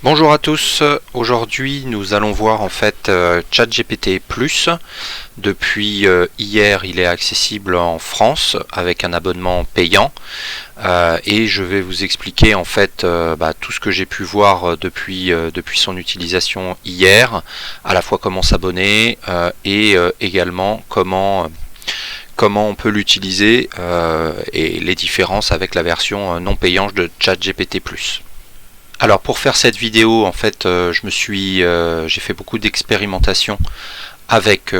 Bonjour à tous, aujourd'hui nous allons voir en fait ChatGPT+. Depuis hier il est accessible en France avec un abonnement payant et je vais vous expliquer en fait tout ce que j'ai pu voir depuis son utilisation hier, à la fois comment s'abonner et également comment on peut l'utiliser et les différences avec la version non payante de ChatGPT+. Alors pour faire cette vidéo, en fait, j'ai fait beaucoup d'expérimentations avec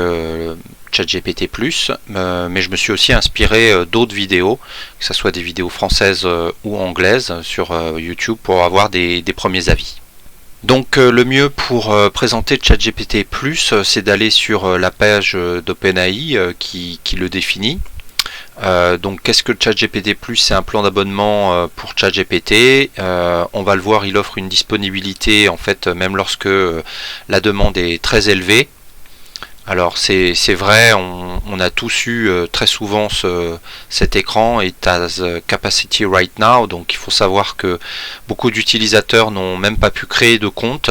ChatGPT+, mais je me suis aussi inspiré d'autres vidéos, que ce soit des vidéos françaises ou anglaises sur YouTube pour avoir des premiers avis. Donc le mieux pour présenter ChatGPT+, c'est d'aller sur la page d'OpenAI qui le définit. Donc qu'est-ce que ChatGPT+? C'est un plan d'abonnement pour ChatGPT. On va le voir, il offre une disponibilité en fait même lorsque la demande est très élevée. Alors c'est vrai, on a tous eu très souvent cet écran It has capacity right now, donc il faut savoir que beaucoup d'utilisateurs n'ont même pas pu créer de compte,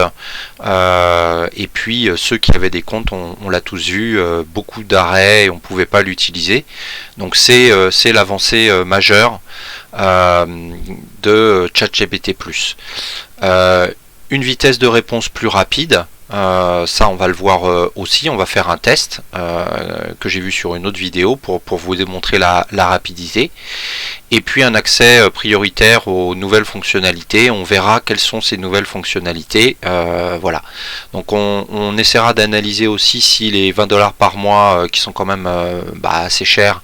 et puis ceux qui avaient des comptes, on l'a tous vu, beaucoup d'arrêts et on ne pouvait pas l'utiliser. Donc c'est l'avancée majeure de ChatGPT+. Une vitesse de réponse plus rapide. Ça on va le voir aussi, on va faire un test que j'ai vu sur une autre vidéo pour vous démontrer la rapidité, et puis un accès prioritaire aux nouvelles fonctionnalités. On verra quelles sont ces nouvelles fonctionnalités. Voilà, donc on essaiera d'analyser aussi si les 20$ par mois qui sont quand même assez chers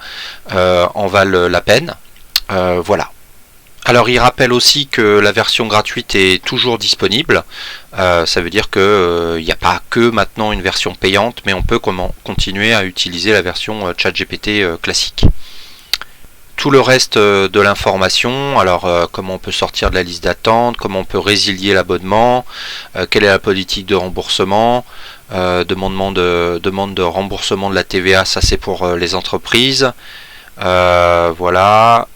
en valent la peine. Voilà. Alors il rappelle aussi que la version gratuite est toujours disponible, ça veut dire qu'il n'y a pas que maintenant une version payante, mais on peut continuer à utiliser la version ChatGPT classique. Tout le reste de l'information, alors comment on peut sortir de la liste d'attente, comment on peut résilier l'abonnement, quelle est la politique de remboursement, demande de remboursement de la TVA, ça c'est pour les entreprises, voilà.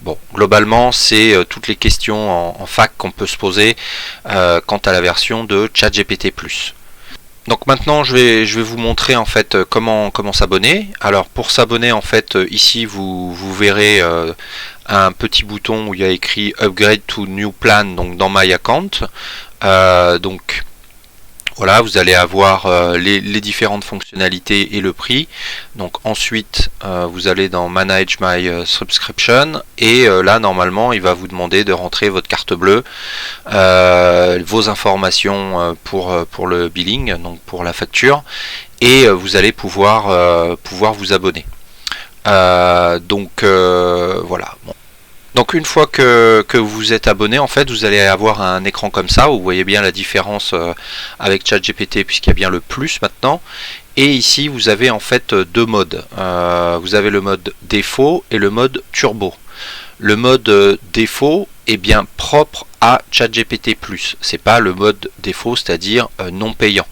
Bon, globalement, c'est toutes les questions en fac qu'on peut se poser quant à la version de ChatGPT+. Donc maintenant, je vais vous montrer en fait comment s'abonner. Alors pour s'abonner, en fait, ici vous verrez un petit bouton où il y a écrit Upgrade to New Plan, donc dans My Account. Donc voilà, vous allez avoir les différentes fonctionnalités et le prix. Donc ensuite, vous allez dans Manage My Subscription, et là normalement il va vous demander de rentrer votre carte bleue, vos informations pour le billing, donc pour la facture, et vous allez pouvoir vous abonner. Voilà. Bon. Donc une fois que vous êtes abonné, en fait, vous allez avoir un écran comme ça, où vous voyez bien la différence avec ChatGPT, puisqu'il y a bien le plus maintenant. Et ici, vous avez en fait deux modes. Vous avez le mode défaut et le mode turbo. Le mode défaut est bien propre à ChatGPT+. C'est pas le mode défaut, c'est-à-dire non payant.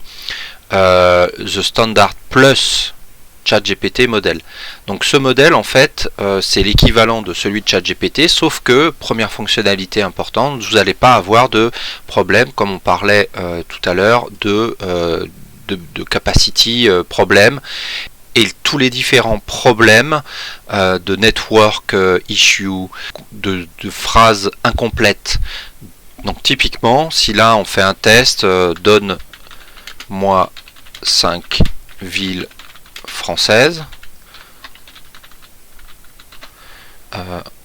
The Standard Plus ChatGPT modèle. Donc ce modèle en fait c'est l'équivalent de celui de ChatGPT, sauf que première fonctionnalité importante, vous n'allez pas avoir de problème comme on parlait tout à l'heure de capacity problème, et tous les différents problèmes de network issue, de phrases incomplètes. Donc typiquement si là on fait un test, donne-moi 5 villes française,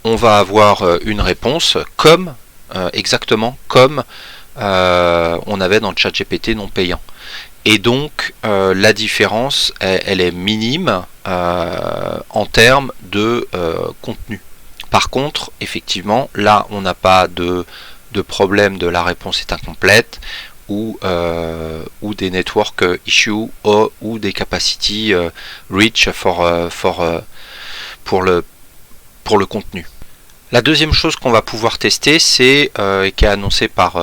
on va avoir une réponse comme exactement comme on avait dans le ChatGPT non payant. Et donc la différence elle est minime en termes de contenu. Par contre, effectivement, là on n'a pas de problème de la réponse est incomplète, ou des network issues ou des capacity reach pour le contenu. La deuxième chose qu'on va pouvoir tester, c'est qui est annoncé par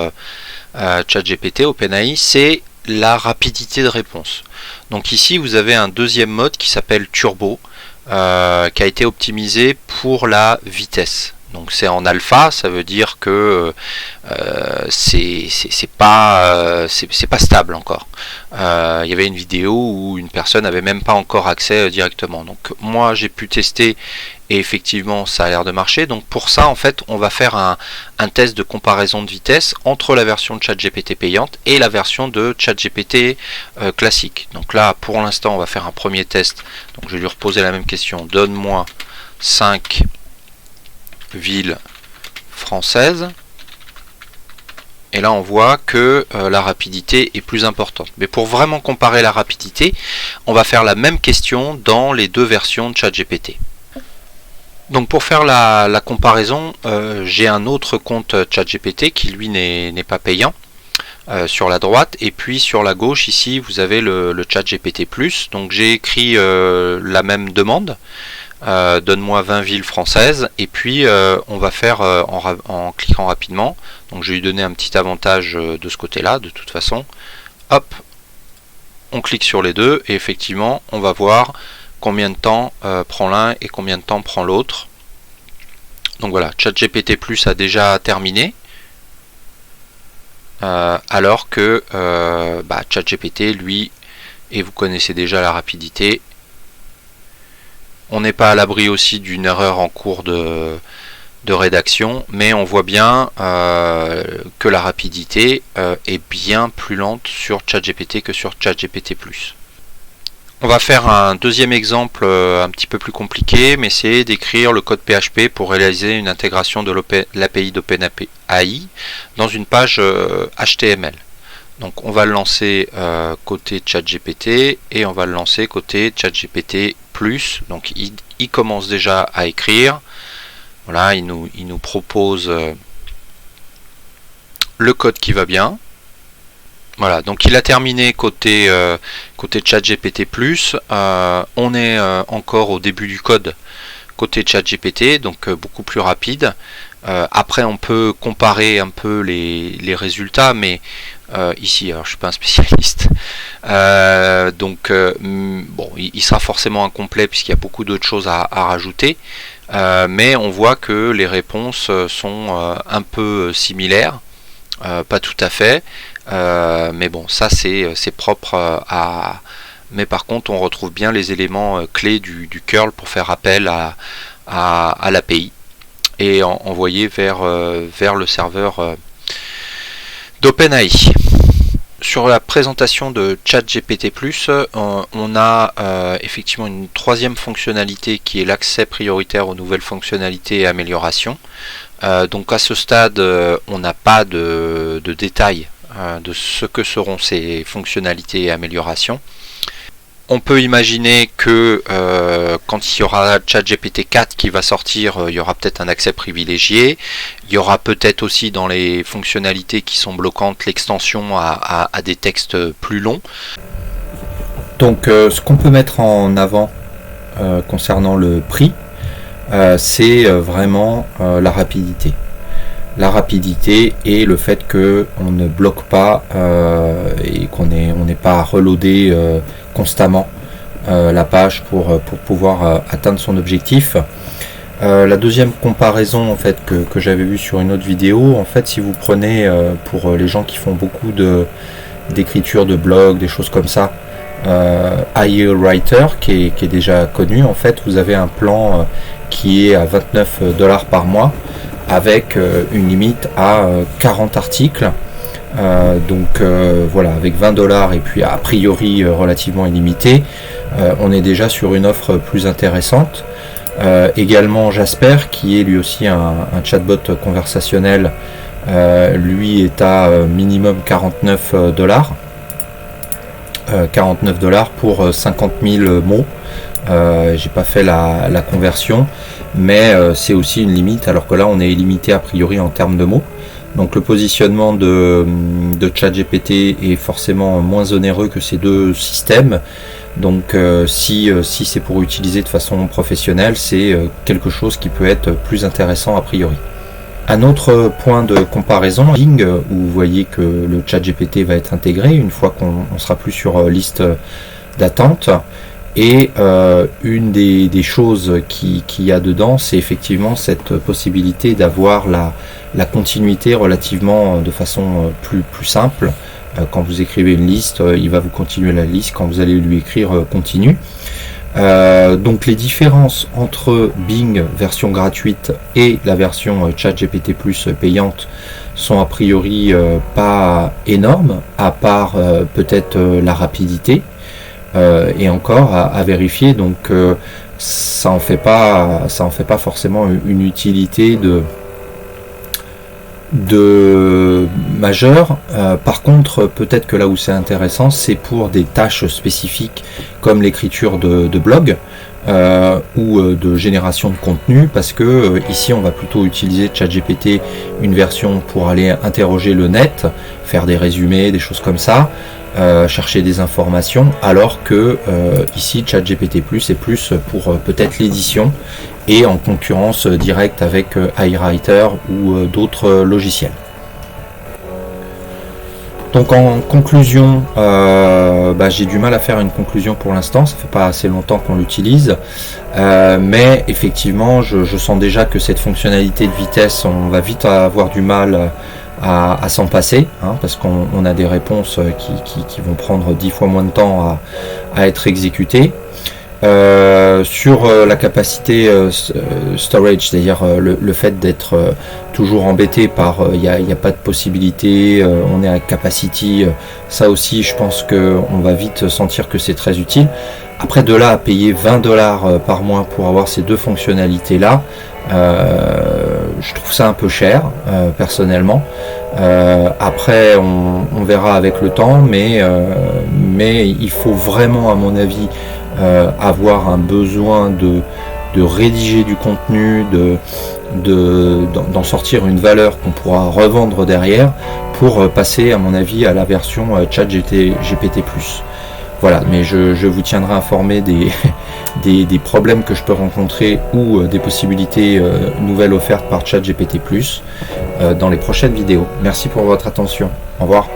ChatGPT, OpenAI, c'est la rapidité de réponse. Donc ici vous avez un deuxième mode qui s'appelle Turbo, qui a été optimisé pour la vitesse. Donc c'est en alpha, ça veut dire que c'est pas stable encore. Il y avait une vidéo où une personne n'avait même pas encore accès directement. Donc moi j'ai pu tester et effectivement ça a l'air de marcher. Donc pour ça en fait on va faire un test de comparaison de vitesse entre la version de ChatGPT payante et la version de ChatGPT classique. Donc là pour l'instant on va faire un premier test. Donc je vais lui reposer la même question. Donne-moi 5 villes françaises. Et là on voit que la rapidité est plus importante. Mais pour vraiment comparer la rapidité, on va faire la même question dans les deux versions de ChatGPT. Donc pour faire la comparaison, j'ai un autre compte ChatGPT qui lui n'est pas payant sur la droite, et puis sur la gauche ici vous avez le ChatGPT+. Donc j'ai écrit la même demande. Donne-moi 20 villes françaises, et puis on va faire en cliquant rapidement. Donc je vais lui donner un petit avantage de ce côté là, de toute façon. Hop, on clique sur les deux et effectivement on va voir combien de temps prend l'un et combien de temps prend l'autre. Donc voilà, ChatGPT+ a déjà terminé, alors que ChatGPT lui, et vous connaissez déjà la rapidité. On n'est pas à l'abri aussi d'une erreur en cours de rédaction, mais on voit bien que la rapidité est bien plus lente sur ChatGPT que sur ChatGPT+. On va faire un deuxième exemple un petit peu plus compliqué, mais c'est d'écrire le code PHP pour réaliser une intégration de l'API d'OpenAI dans une page HTML. Donc on va le lancer côté ChatGPT et on va le lancer côté ChatGPT+. Donc il commence déjà à écrire. Voilà, il nous propose le code qui va bien. Voilà, donc il a terminé côté ChatGPT+. On est encore au début du code côté ChatGPT, donc beaucoup plus rapide. Après on peut comparer un peu les résultats, mais ici, alors je suis pas un spécialiste, bon, il sera forcément incomplet puisqu'il y a beaucoup d'autres choses à rajouter, mais on voit que les réponses sont un peu similaires, pas tout à fait, mais bon, ça c'est propre à... Mais par contre, on retrouve bien les éléments clés du curl pour faire appel à l'API et envoyer vers le serveur d'OpenAI. Sur la présentation de ChatGPT+, on a effectivement une troisième fonctionnalité qui est l'accès prioritaire aux nouvelles fonctionnalités et améliorations. Donc à ce stade, on n'a pas de détails de ce que seront ces fonctionnalités et améliorations. On peut imaginer que quand il y aura ChatGPT 4 qui va sortir, il y aura peut-être un accès privilégié. Il y aura peut-être aussi dans les fonctionnalités qui sont bloquantes l'extension à des textes plus longs. Donc ce qu'on peut mettre en avant concernant le prix, c'est vraiment la rapidité. La rapidité et le fait qu'on ne bloque pas et qu'on n'ait pas à reloader constamment la page pour pouvoir atteindre son objectif. La deuxième comparaison en fait que j'avais vue sur une autre vidéo, en fait si vous prenez pour les gens qui font beaucoup d'écriture de blog, des choses comme ça, AI Writer qui est déjà connu, en fait vous avez un plan qui est à $29 par mois avec une limite à 40 articles. Voilà, avec $20 et puis a priori relativement illimité, on est déjà sur une offre plus intéressante. Également Jasper, qui est lui aussi un chatbot conversationnel, lui est à minimum $49. $49 pour 50 000 mots. J'ai pas fait la conversion, mais c'est aussi une limite, alors que là on est illimité a priori en termes de mots. Donc le positionnement de ChatGPT est forcément moins onéreux que ces deux systèmes. Donc si c'est pour utiliser de façon professionnelle, c'est quelque chose qui peut être plus intéressant a priori. Un autre point de comparaison, Bing, où vous voyez que le ChatGPT va être intégré une fois qu'on sera plus sur liste d'attente. Et une des choses qu'il y a dedans, c'est effectivement cette possibilité d'avoir la continuité relativement de façon plus simple. Quand vous écrivez une liste, il va vous continuer la liste. Quand vous allez lui écrire continue. Donc les différences entre Bing version gratuite et la version ChatGPT Plus payante sont a priori pas énormes, à part peut-être la rapidité, et encore à vérifier. Donc ça en fait pas forcément une utilité de majeur. Par contre, peut-être que là où c'est intéressant, c'est pour des tâches spécifiques comme l'écriture de blog ou de génération de contenu, parce que ici on va plutôt utiliser ChatGPT, une version pour aller interroger le net, faire des résumés, des choses comme ça, chercher des informations, alors que ici ChatGPT Plus est plus pour peut-être l'édition et en concurrence directe avec iWriter ou d'autres logiciels. Donc en conclusion, j'ai du mal à faire une conclusion pour l'instant, ça fait pas assez longtemps qu'on l'utilise, mais effectivement je sens déjà que cette fonctionnalité de vitesse, on va vite avoir du mal à s'en passer, hein, parce qu'on a des réponses qui vont prendre 10 fois moins de temps à être exécutées. Sur la capacité storage, c'est-à-dire le fait d'être toujours embêté par il n'y a pas de possibilité, on est à capacity, ça aussi je pense qu'on va vite sentir que c'est très utile. Après, de là à payer 20$ par mois pour avoir ces deux fonctionnalités là, je trouve ça un peu cher personnellement. Après on verra avec le temps, mais il faut vraiment, à mon avis, avoir un besoin de rédiger du contenu, d'en sortir une valeur qu'on pourra revendre derrière pour passer, à mon avis, à la version ChatGPT+. Voilà, mais je vous tiendrai informé des problèmes que je peux rencontrer ou des possibilités nouvelles offertes par ChatGPT+, dans les prochaines vidéos. Merci pour votre attention. Au revoir.